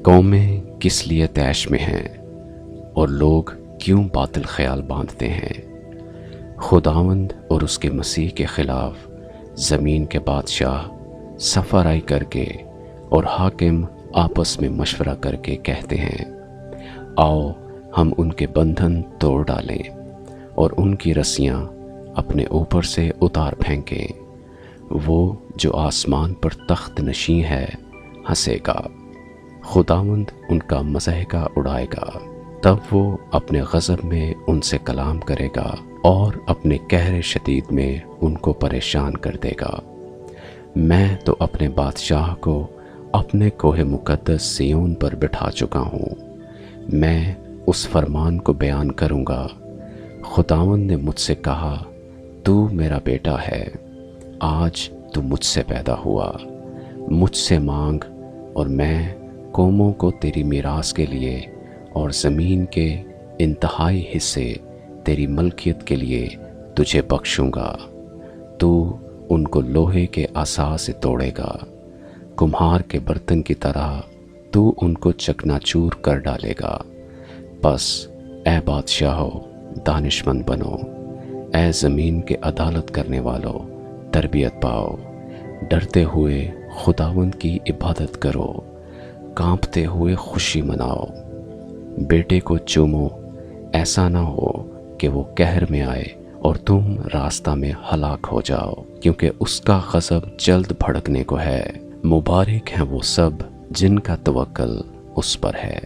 قومیں کس لیے طیش میں ہیں اور لوگ کیوں باطل خیال باندھتے ہیں؟ خداوند اور اس کے مسیح کے خلاف زمین کے بادشاہ صف آرائی کر کے اور حاکم آپس میں مشورہ کر کے کہتے ہیں، آؤ ہم ان کے بندھن توڑ ڈالیں اور ان کی رسیاں اپنے اوپر سے اتار پھینکیں۔ وہ جو آسمان پر تخت نشین ہے ہنسے گا، خداوند ان کا مضحکہ اڑائے گا۔ تب وہ اپنے غضب میں ان سے کلام کرے گا اور اپنے قہر شدید میں ان کو پریشان کر دے گا۔ میں تو اپنے بادشاہ کو اپنے کوہ مقدس سیون پر بٹھا چکا ہوں، میں اس فرمان کو بیان کروں گا۔ خداوند نے مجھ سے کہا، تو میرا بیٹا ہے، آج تو مجھ سے پیدا ہوا، مجھ سے مانگ اور میں قوموں کو تیری میراث کے لیے اور زمین کے انتہائی حصے تیری ملکیت کے لیے تجھے بخشوں گا۔ تو ان کو لوہے کے عصا سے توڑے گا، کمہار کے برتن کی طرح تو ان کو چکنا چور کر ڈالے گا۔ بس اے بادشاہو دانش مند بنو، اے زمین کے عدالت کرنے والو تربیت پاؤ، ڈرتے ہوئے خداوند کی عبادت کرو، کانپتے ہوئے خوشی مناؤ۔ بیٹے کو چومو، ایسا نہ ہو کہ وہ قہر میں آئے اور تم راستہ میں ہلاک ہو جاؤ، کیونکہ اس کا غضب جلد بھڑکنے کو ہے۔ مبارک ہیں وہ سب جن کا توکل اس پر ہے۔